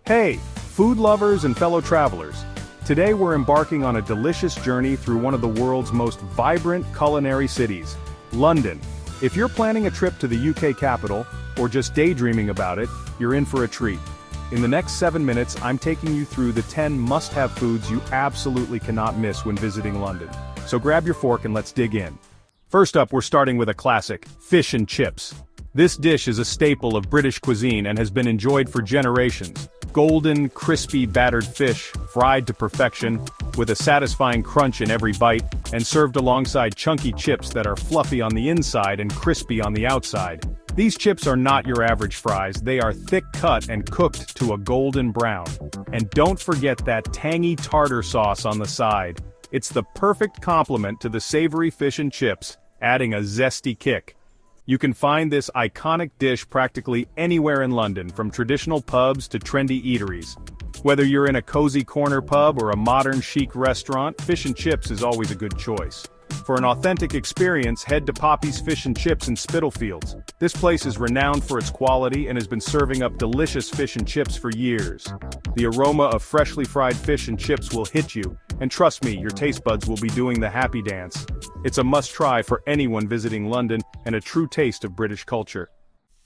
Hey, food lovers and fellow travelers. Today we're embarking on a delicious journey through one of the world's most vibrant culinary cities, London. If you're planning a trip to the UK capital, or just daydreaming about it, you're in for a treat. In the next 7 minutes, I'm taking you through the 10 must-have foods you absolutely cannot miss when visiting London. So grab your fork and let's dig in. First up, we're starting with a classic, fish and chips. This dish is a staple of British cuisine and has been enjoyed for generations. Golden, crispy, battered fish, fried to perfection, with a satisfying crunch in every bite, and served alongside chunky chips that are fluffy on the inside and crispy on the outside. These chips are not your average fries, they are thick-cut and cooked to a golden brown. And don't forget that tangy tartar sauce on the side. It's the perfect complement to the savory fish and chips, adding a zesty kick. You can find this iconic dish practically anywhere in London, from traditional pubs to trendy eateries. Whether you're in a cozy corner pub or a modern chic restaurant, fish and chips is always a good choice. For an authentic experience, head to Poppy's Fish and Chips in Spitalfields. This place is renowned for its quality and has been serving up delicious fish and chips for years. The aroma of freshly fried fish and chips will hit you, and trust me, your taste buds will be doing the happy dance. It's a must-try for anyone visiting London and a true taste of British culture.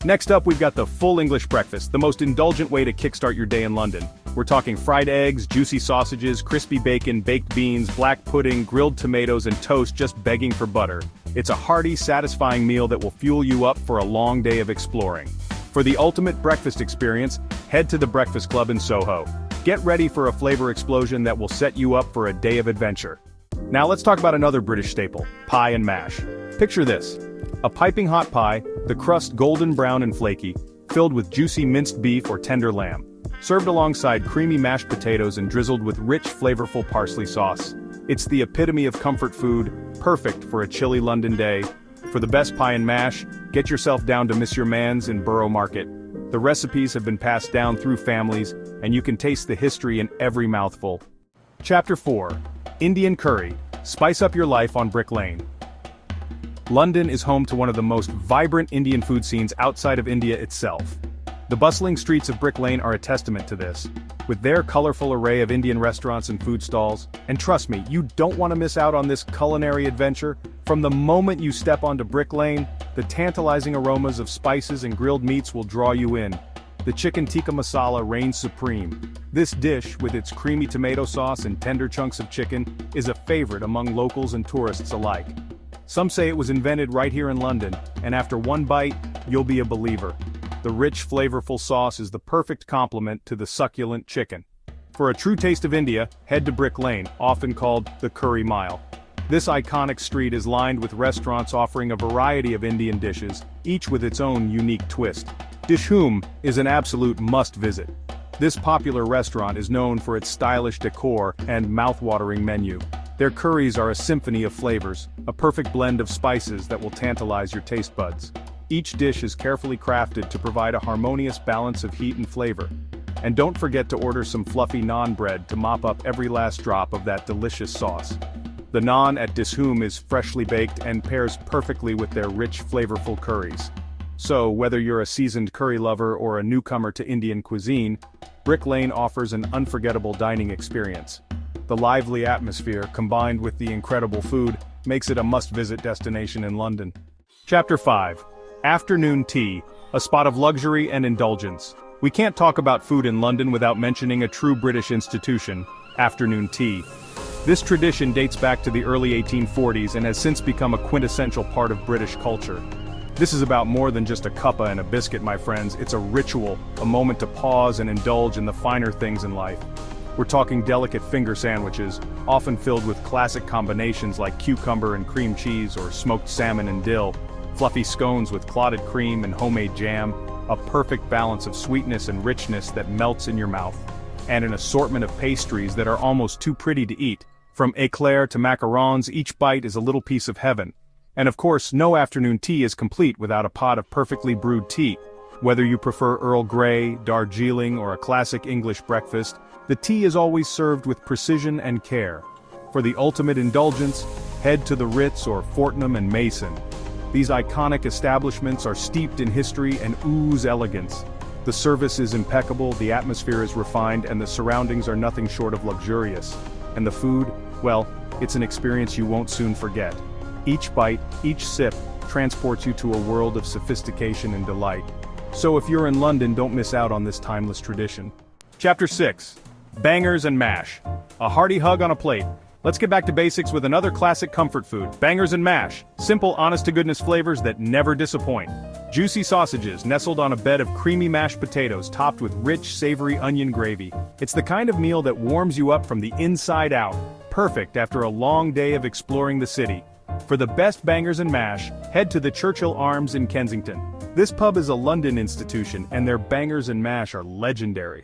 Next up, we've got the full English breakfast, the most indulgent way to kickstart your day in London. We're talking fried eggs, juicy sausages, crispy bacon, baked beans, black pudding, grilled tomatoes, and toast just begging for butter. It's a hearty, satisfying meal that will fuel you up for a long day of exploring. For the ultimate breakfast experience, head to the Breakfast Club in Soho. Get ready for a flavor explosion that will set you up for a day of adventure. Now let's talk about another British staple, pie and mash. Picture this. A piping hot pie, the crust golden brown and flaky, filled with juicy minced beef or tender lamb. Served alongside creamy mashed potatoes and drizzled with rich, flavorful parsley sauce. It's the epitome of comfort food, perfect for a chilly London day. For the best pie and mash, get yourself down to Miss Your Man's in Borough Market. The recipes have been passed down through families, and you can taste the history in every mouthful. Chapter 4. Indian Curry. Spice up your life on Brick Lane. London is home to one of the most vibrant Indian food scenes outside of India itself. The bustling streets of Brick Lane are a testament to this, with their colorful array of Indian restaurants and food stalls. And trust me, you don't want to miss out on this culinary adventure. From the moment you step onto Brick Lane, the tantalizing aromas of spices and grilled meats will draw you in. The chicken tikka masala reigns supreme. This dish, with its creamy tomato sauce and tender chunks of chicken, is a favorite among locals and tourists alike. Some say it was invented right here in London, and after one bite, you'll be a believer. The rich, flavorful sauce is the perfect complement to the succulent chicken. For a true taste of India, head to Brick Lane, often called the Curry Mile. This iconic street is lined with restaurants offering a variety of Indian dishes, each with its own unique twist. Dishoom is an absolute must-visit. This popular restaurant is known for its stylish decor and mouth-watering menu. Their curries are a symphony of flavors, a perfect blend of spices that will tantalize your taste buds. Each dish is carefully crafted to provide a harmonious balance of heat and flavor. And don't forget to order some fluffy naan bread to mop up every last drop of that delicious sauce. The naan at Dishoom is freshly baked and pairs perfectly with their rich, flavorful curries. So, whether you're a seasoned curry lover or a newcomer to Indian cuisine, Brick Lane offers an unforgettable dining experience. The lively atmosphere, combined with the incredible food, makes it a must-visit destination in London. Chapter 5. Afternoon Tea, a spot of luxury and indulgence. We can't talk about food in London without mentioning a true British institution, afternoon tea. This tradition dates back to the early 1840s and has since become a quintessential part of British culture. This is about more than just a cuppa and a biscuit, my friends. It's a ritual, a moment to pause and indulge in the finer things in life. We're talking delicate finger sandwiches, often filled with classic combinations like cucumber and cream cheese or smoked salmon and dill, fluffy scones with clotted cream and homemade jam, a perfect balance of sweetness and richness that melts in your mouth, and an assortment of pastries that are almost too pretty to eat. From eclair to macarons, each bite is a little piece of heaven. And of course, no afternoon tea is complete without a pot of perfectly brewed tea. Whether you prefer Earl Grey, Darjeeling, or a classic English breakfast, the tea is always served with precision and care. For the ultimate indulgence, head to the Ritz or Fortnum and Mason. These iconic establishments are steeped in history and ooze elegance. The The service is impeccable, the atmosphere is refined, and the surroundings are nothing short of luxurious. And the food, well, it's an experience you won't soon forget. Each bite, each sip, transports you to a world of sophistication and delight. So if you're in London, don't miss out on this timeless tradition. Chapter 6. Bangers and mash. A hearty hug on a plate. Let's get back to basics with another classic comfort food, bangers and mash. Simple, honest-to-goodness flavors that never disappoint. Juicy sausages nestled on a bed of creamy mashed potatoes topped with rich, savory onion gravy. It's the kind of meal that warms you up from the inside out. Perfect after a long day of exploring the city. For the best bangers and mash, head to the Churchill Arms in Kensington. This pub is a London institution, and their bangers and mash are legendary.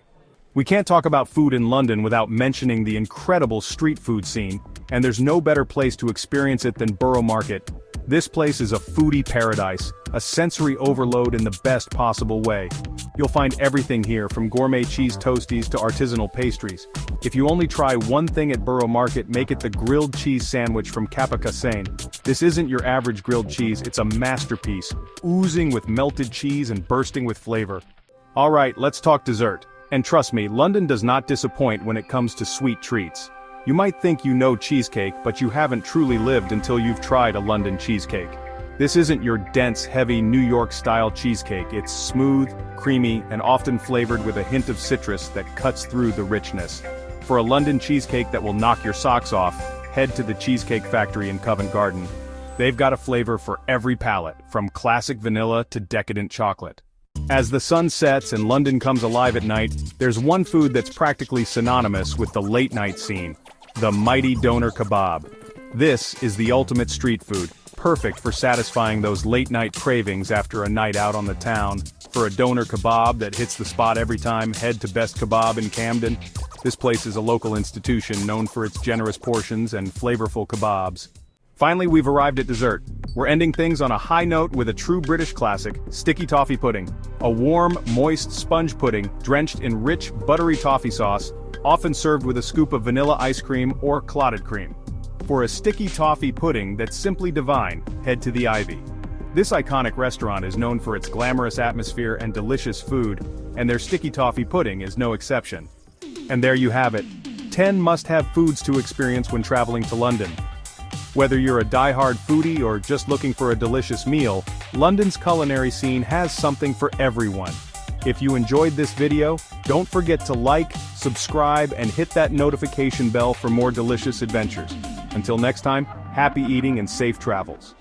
We can't talk about food in London without mentioning the incredible street food scene, and there's no better place to experience it than Borough Market. This place is a foodie paradise, a sensory overload in the best possible way. You'll find everything here from gourmet cheese toasties to artisanal pastries. If you only try one thing at Borough Market, make it the grilled cheese sandwich from Capacasane. This isn't your average grilled cheese, it's a masterpiece, oozing with melted cheese and bursting with flavor. Alright, let's talk dessert. And trust me, London does not disappoint when it comes to sweet treats. You might think you know cheesecake, but you haven't truly lived until you've tried a London cheesecake. This isn't your dense, heavy New York-style cheesecake. It's smooth, creamy, and often flavored with a hint of citrus that cuts through the richness. For a London cheesecake that will knock your socks off, head to the Cheesecake Factory in Covent Garden. They've got a flavor for every palate, from classic vanilla to decadent chocolate. As the sun sets and London comes alive at night, there's one food that's practically synonymous with the late-night scene: the mighty doner kebab. This is the ultimate street food, perfect for satisfying those late-night cravings after a night out on the town. For a doner kebab that hits the spot every time, head to Best Kebab in Camden. This place is a local institution known for its generous portions and flavorful kebabs. Finally, we've arrived at dessert. We're ending things on a high note with a true British classic, sticky toffee pudding. A warm, moist sponge pudding drenched in rich, buttery toffee sauce, often served with a scoop of vanilla ice cream or clotted cream. For a sticky toffee pudding that's simply divine, head to the Ivy. This iconic restaurant is known for its glamorous atmosphere and delicious food, and their sticky toffee pudding is no exception. And there you have it, 10 must-have foods to experience when traveling to London. Whether you're a die-hard foodie or just looking for a delicious meal, London's culinary scene has something for everyone. If you enjoyed this video, don't forget to like, subscribe, and hit that notification bell for more delicious adventures. Until next time, happy eating and safe travels.